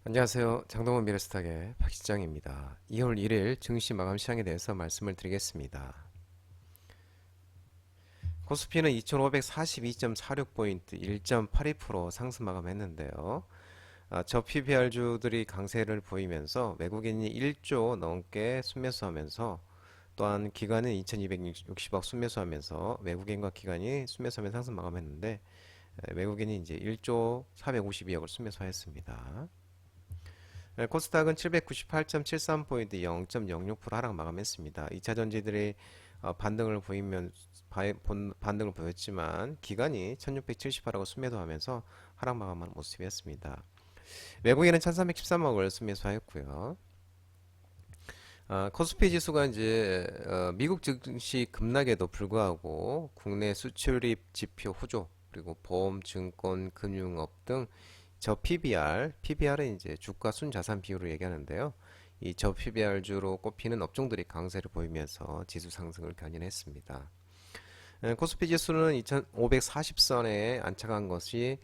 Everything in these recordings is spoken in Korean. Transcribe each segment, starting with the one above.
안녕하세요. 장동원 미래스탁의 박시장입니다. 2월 1일 증시 마감 시장에 대해서 말씀을 드리겠습니다. 코스피는 2542.46포인트 1.82% 상승 마감했는데요. 저 PBR주들이 강세를 보이면서 외국인이 1조 넘게 순매수하면서 또한 기관은 2260억 순매수하면서 외국인과 기관이 순매수하면서 상승 마감했는데 외국인이 이제 1조 452억을 순매수하였습니다. 코스닥은 798.73포인트 0.06% 하락 마감했습니다. 2차 전지들이 반등을 보였지만 기관이 1678하고 순매도하면서 하락 마감한 모습이었습니다. 외국인은 1313억을 순매수하였고요. 코스피 지수가 이제 미국 증시 급락에도 불구하고 국내 수출입 지표 후조 그리고 보험, 증권, 금융업 등 저 PBR은 이제 주가 순자산 비율을 얘기하는데요. 이 저 PBR주로 꼽히는 업종들이 강세를 보이면서 지수 상승을 견인했습니다. 코스피 지수는 2540선에 안착한 것이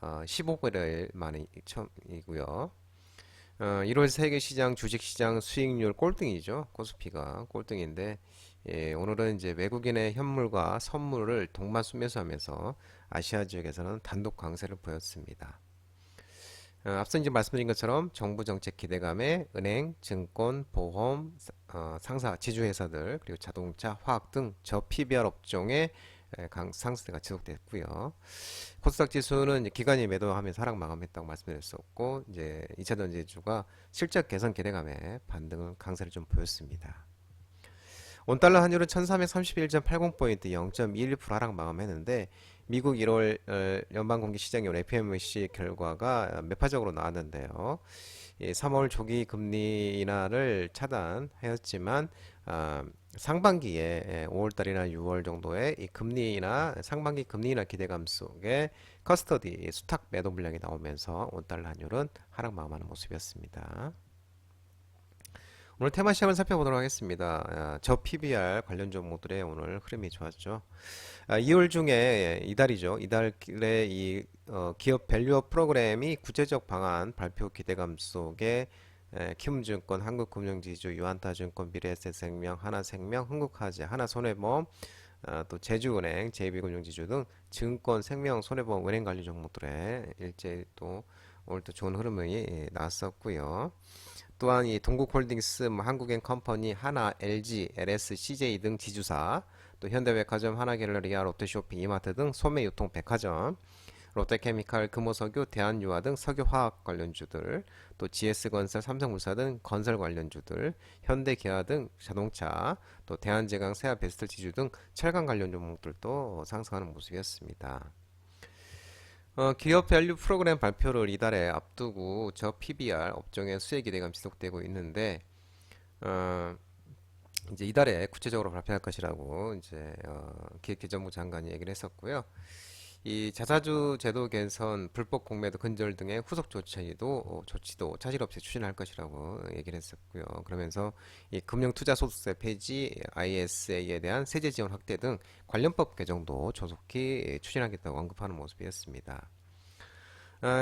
15개월 만에 처음이고요. 1월 세계시장 주식시장 수익률 꼴등이죠. 코스피가 꼴등인데 오늘은 이제 외국인의 현물과 선물을 동반 순매수하면서 아시아 지역에서는 단독 강세를 보였습니다. 앞서 이제 말씀드린 것처럼 정부 정책 기대감에 은행, 증권, 보험, 상사, 지주회사들 그리고 자동차, 화학 등 저 PBR 업종의 상승세가 지속됐고요. 코스닥 지수는 이제 기관이 매도하면서 하락 마감했다고 말씀드렸었고 이제 2차 전지주가 실적 개선 기대감에 반등을 강세를 좀 보였습니다. 원달러 환율은 1331.80포인트 0.21% 하락 마감했는데 미국 1월 연방공개 시장의 FOMC 결과가 매파적으로 나왔는데요. 3월 조기 금리 인하를 차단하였지만 상반기에 5월달이나 6월 정도에 이 금리 인하 상반기 금리 인하 기대감 속에 커스터디 수탁 매도 물량이 나오면서 원달러 환율은 하락 마감하는 모습이었습니다. 오늘 테마 시장을 살펴보도록 하겠습니다. 저 PBR 관련 종목들의 오늘 흐름이 좋았죠. 2월 중에 이달이죠. 이달에 이 기업 밸류업 프로그램이 구체적 방안 발표 기대감 속에 키움증권, 한국금융지주, 유한타증권, 미래에셋생명, 하나생명, 흥국화재, 하나손해보험, 또 제주은행, JB금융지주 등 증권, 생명, 손해보험, 은행 관리 종목들의 일제히 또 오늘 또 좋은 흐름이 나왔었고요. 또한 이 동국홀딩스, 한국앤컴퍼니, 하나, LG, LS, CJ 등 지주사, 또 현대백화점, 하나갤러리아, 롯데쇼핑, 이마트 등 소매유통 백화점, 롯데케미칼, 금호석유, 대한유화 등 석유화학 관련주들, 또 GS건설, 삼성물산 등 건설 관련주들, 현대기아 등 자동차, 또 대한제강, 세아베스트 지주 등 철강 관련 종목들도 상승하는 모습이었습니다. 기업 밸류 프로그램 발표를 이달에 앞두고 저 PBR 업종의 수혜 기대감 지속되고 있는데 어, 이제 이달에 구체적으로 발표할 것이라고 이제 기획재정부 장관이 얘기를 했었고요. 이 자사주 제도 개선, 불법 공매도 근절 등의 후속 조치도 차질 없이 추진할 것이라고 얘기를 했었고요. 그러면서 이 금융투자소득세 폐지, ISA에 대한 세제 지원 확대 등 관련법 개정도 조속히 추진하겠다고 언급하는 모습이었습니다.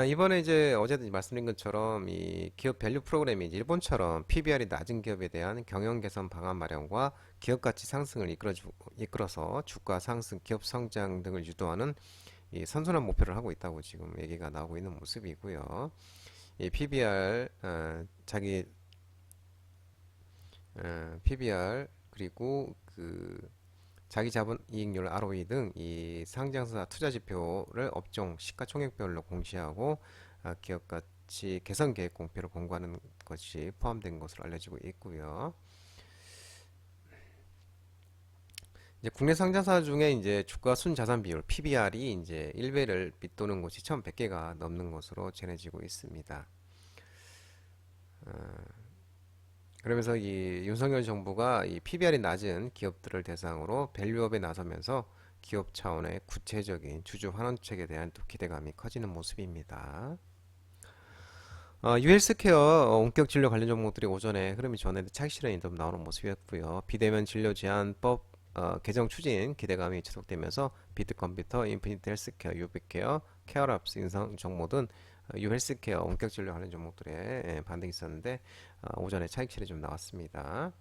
이번에 이제 어제도 말씀드린 것처럼 이 기업 밸류 프로그램이 일본처럼 PBR이 낮은 기업에 대한 경영 개선 방안 마련과 기업 가치 상승을 이끌어서 주가 상승, 기업 성장 등을 유도하는 이 선순환 목표를 하고 있다고 지금 얘기가 나오고 있는 모습이고요. 이 PBR PBR 그리고 그 자기 자본 이익률 ROE 등 이 상장사 투자 지표를 업종 시가총액별로 공시하고 기업 가치 개선 계획 공표를 공고하는 것이 포함된 것으로 알려지고 있고요. 이제 국내 상장사 중에 이제 주가 순자산 비율 PBR이 이제 1배를 밑도는 곳이 1,100개가 넘는 것으로 전해지고 있습니다. 그러면서 이 윤석열 정부가 이 PBR이 낮은 기업들을 대상으로 밸류업에 나서면서 기업 차원의 구체적인 주주 환원책에 대한 또 기대감이 커지는 모습입니다. 유헬스케어 원격 진료 관련 종목들이 오전에 흐름이 좋았는데 차익 실현이 좀 나오는 모습이었고요. 비대면 진료 제한법 개정 추진 기대감이 지속되면서 비트컴퓨터, 인피니트 헬스케어, 유비케어, 케어랍스 인상 정모 등 유헬스케어 원격 진료 하는 종목들에 반등이 있었는데 오전에 차익실이 좀 나왔습니다.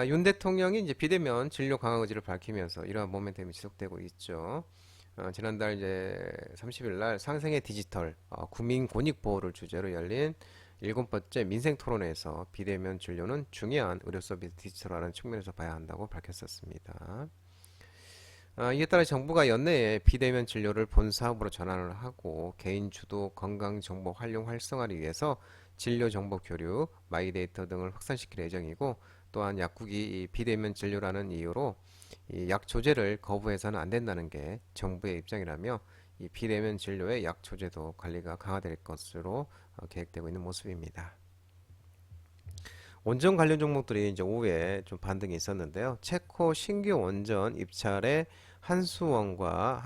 윤 대통령이 이제 비대면 진료 강화 의지를 밝히면서 이러한 모멘텀이 지속되고 있죠. 지난달 이제 30일 날 상생의 디지털 국민 권익 보호를 주제로 열린 7번째 민생 토론회에서 비대면 진료는 중요한 의료 서비스 디지털화라는 측면에서 봐야 한다고 밝혔었습니다. 이에 따라 정부가 연내에 비대면 진료를 본 사업으로 전환을 하고 개인 주도 건강 정보 활용 활성화를 위해서 진료 정보 교류, 마이데이터 등을 확산시킬 예정이고 또한 약국이 이 비대면 진료라는 이유로 이 약 조제를 거부해서는 안 된다는 게 정부의 입장이라며 이 비대면 진료의 약 조제도 관리가 강화될 것으로 계획되고 있는 모습입니다. 원전 관련 종목들이 이제 오후에 좀 반등이 있었는데요. 체코 신규 원전 입찰에 한수원과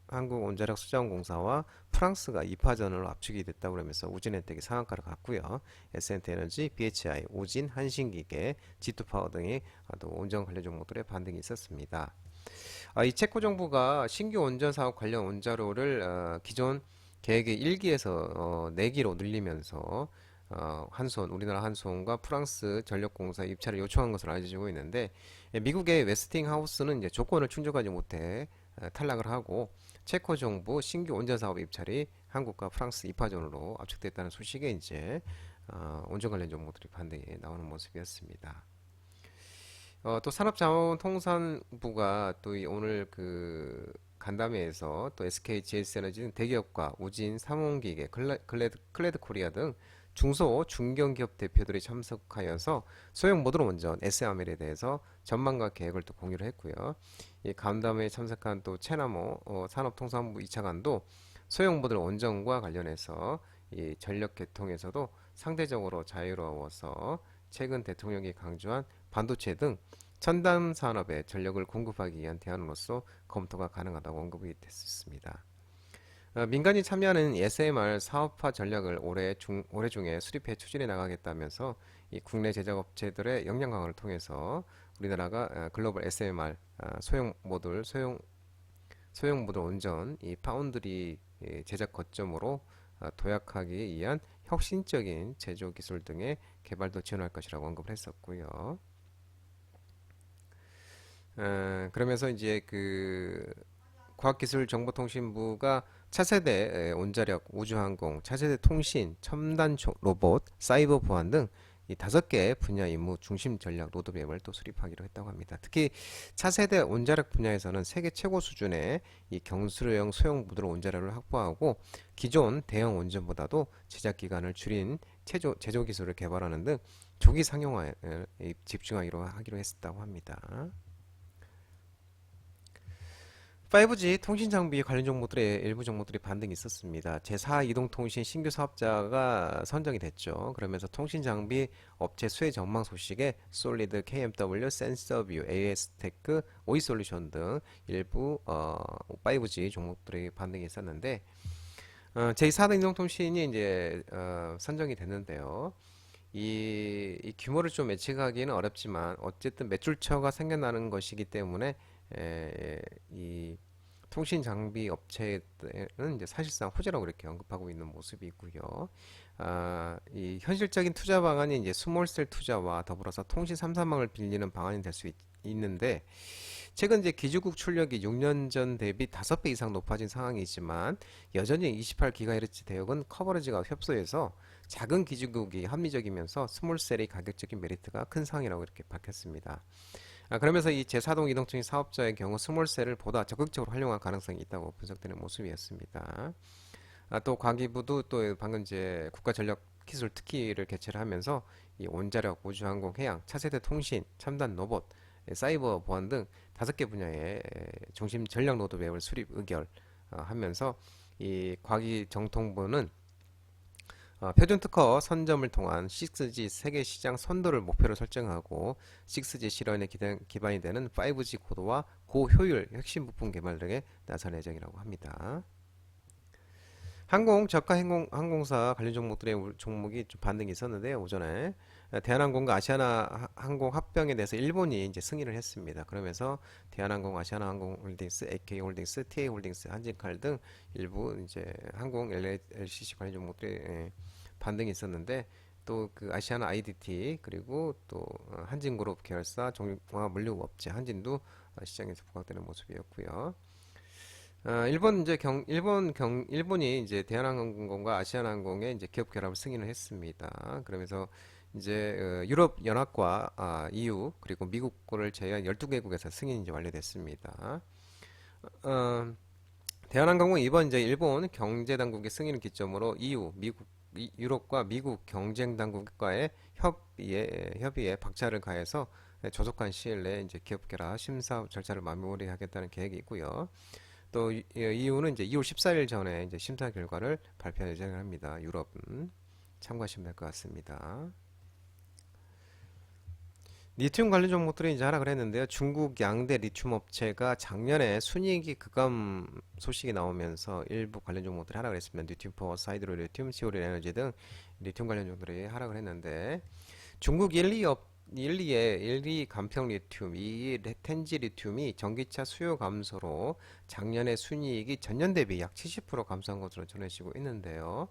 한국원자력수자원공사와 프랑스가 2파전으로 압축이 됐다고 그러면서 우진엔텍이 상한가를 갔고요. SNT에너지, BHI, 우진, 한신기계, G2파워 등이 또 원전 관련 종목들의 반등이 있었습니다. 이 체코 정부가 신규 원전 사업 관련 원자로를 기존 계획의 1기에서 4기로 늘리면서 우리나라 한수원과 프랑스 전력공사 입찰을 요청한 것으로 알려지고 있는데 미국의 웨스팅하우스는 이제 조건을 충족하지 못해 탈락을 하고 체코 정부 신규 원전 사업 입찰이 한국과 프랑스 2파전으로 압축됐다는 소식에 이제 원전 관련 종목들이 반등이 나오는 모습이었습니다. 또 산업자원통상부가 또 오늘 그 간담회에서 또 SK GS에너지는 대기업과 우진, 삼원기계, 클레드 코리아 등 중소 중견기업 대표들이 참석하여서 소형 모듈 원전 SML에 대해서 전망과 계획을 또 공유를 했고요. 이 간담회에 참석한 또 채나모 산업통상부 2차관도 소형 모듈 원전과 관련해서 이 전력 계통에서도 상대적으로 자유로워서 최근 대통령이 강조한 반도체 등 첨단 산업에 전력을 공급하기 위한 대안으로서 검토가 가능하다고 언급이 됐습니다. 민간이 참여하는 SMR 사업화 전략을 올해 중에 수립해 추진해 나가겠다면서 이 국내 제작업체들의 역량 강화를 통해서 우리나라가 글로벌 SMR 소형 모듈 원전 이 파운드리 제작 거점으로 도약하기 위한 혁신적인 제조 기술 등의 개발도 지원할 것이라고 언급을 했었고요. 그러면서 이제 그 과학기술정보통신부가 차세대 원자력, 우주항공, 차세대 통신, 첨단 로봇, 사이버 보안 등 이 5개 분야 임무 중심 전략 로드맵을 또 수립하기로 했다고 합니다. 특히 차세대 원자력 분야에서는 세계 최고 수준의 이 경수료형 소형 모듈 원자력을 확보하고 기존 대형 원전보다도 제작 기간을 줄인 제조 기술을 개발하는 등 조기 상용화에 집중하기로 했다고 합니다. 5G 통신 장비 관련 종목들의 일부 종목들이 반등이 있었습니다. 제4 이동통신 신규 사업자가 선정이 됐죠. 그러면서 통신 장비 업체 수혜 전망 소식에 솔리드, KMW, 센서뷰, AS테크, 오이솔루션 등 일부 5G 종목들이 반등이 있었는데 제4등 이동통신이 이제 선정이 됐는데요. 이 규모를 좀 예측하기는 어렵지만 어쨌든 매출처가 생겨나는 것이기 때문에 이 통신 장비 업체는 이제 사실상 호재라고 이렇게 언급하고 있는 모습이 있고요. 이 현실적인 투자 방안이 이제 스몰셀 투자와 더불어서 통신 3사망을 빌리는 방안이 될 수 있는데 최근 이제 기지국 출력이 6년 전 대비 5배 이상 높아진 상황이지만 여전히 28GHz 대역은 커버리지가 협소해서 작은 기지국이 합리적이면서 스몰셀의 가격적인 메리트가 큰 상황이라고 이렇게 밝혔습니다. 그러면서 이 제4동 이동통신 사업자의 경우 스몰셀을 보다 적극적으로 활용할 가능성이 있다고 분석되는 모습이었습니다. 또 과기부도 또 방금 이제 국가전력기술 특기를 개최를 하면서 이 원자력, 우주항공, 해양, 차세대 통신, 첨단 로봇, 사이버 보안 등 5개 분야의 중심 전략 로드맵을 수립 의결하면서 이 과기정통부는 표준 특허 선점을 통한 6G 세계 시장 선도를 목표로 설정하고 6G 실현에 기반이 되는 5G 고도와 고효율 핵심 부품 개발 등에 나설 예정이라고 합니다. 저가 항공사 관련 종목들의 종목이 좀 반등이 있었는데요. 오전에 대한항공과 아시아나항공 합병에 대해서 일본이 이제 승인을 했습니다. 그러면서 대한항공, 아시아나항공홀딩스, AK홀딩스, TA홀딩스, 한진칼 등 일부 이제 항공 LCC 관련 종목들이 반등이 있었는데 또 그 아시아나 IDT 그리고 또 한진그룹 계열사 종합물류업체 한진도 시장에서 부각되는 모습이었고요. 일본이 이제 대한항공과 아시아나항공의 이제 기업 결합을 승인을 했습니다. 그러면서 이제 유럽 연합과 EU 그리고 미국을 제외한 12개국에서 승인이 이제 완료됐습니다. 어, 대한항공은 이번 이제 일본 경제 당국의 승인을 기점으로 EU, 유럽과 미국 경쟁 당국과의 협의에 박차를 가해서 조속한 시일 내에 이제 기업 결합 심사 절차를 마무리하겠다는 계획이 있고요. 또 EU는 이제 2월 14일 전에 이제 심사 결과를 발표할 예정을 합니다. 유럽은 참고하시면 될 것 같습니다. 리튬 관련 종목들이 이제 하라 그랬는데요. 중국 양대 리튬 업체가 작년에 순이익이 급감 소식이 나오면서 일부 관련 종목들이 하라 그랬습니다. 리튬 파워, 사이드로 리튬, 시오린 에너지 등 리튬 관련 종목들이 하라 그랬는데 중국 1, 2 간평 리튬, 2 텐지 리튬이 전기차 수요 감소로 작년에 순이익이 전년 대비 약 70% 감소한 것으로 전해지고 있는데요.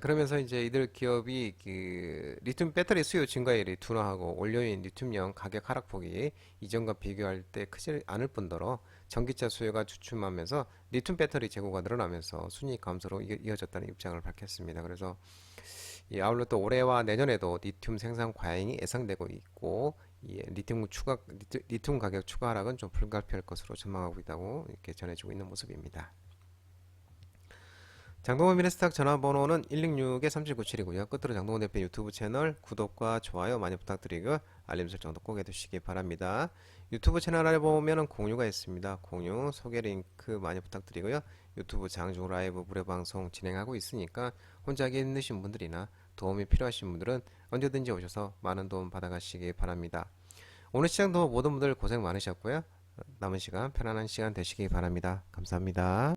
그러면서 이제 이들 기업이 그 리튬 배터리 수요 증가율이 둔화하고 올려인 리튬형 가격 하락폭이 이전과 비교할 때 크지 않을 뿐더러 전기차 수요가 주춤하면서 리튬 배터리 재고가 늘어나면서 순이익 감소로 이어졌다는 입장을 밝혔습니다. 그래서 아울러 또 올해와 내년에도 리튬 생산 과잉이 예상되고 있고 리튬 가격 추가 하락은 좀 불가피할 것으로 전망하고 있다고 이렇게 전해지고 있는 모습입니다. 장동원 미래스탁 전화번호는 166-3797이고요. 끝으로 장동원 대표 유튜브 채널 구독과 좋아요 많이 부탁드리고 알림 설정도 꼭 해두시기 바랍니다. 유튜브 채널에 보면 공유가 있습니다. 공유, 소개 링크 많이 부탁드리고요. 유튜브 장중 라이브 무료 방송 진행하고 있으니까 혼자 하기 힘드신 분들이나 도움이 필요하신 분들은 언제든지 오셔서 많은 도움 받아가시기 바랍니다. 오늘 시장도 모든 분들 고생 많으셨고요. 남은 시간 편안한 시간 되시기 바랍니다. 감사합니다.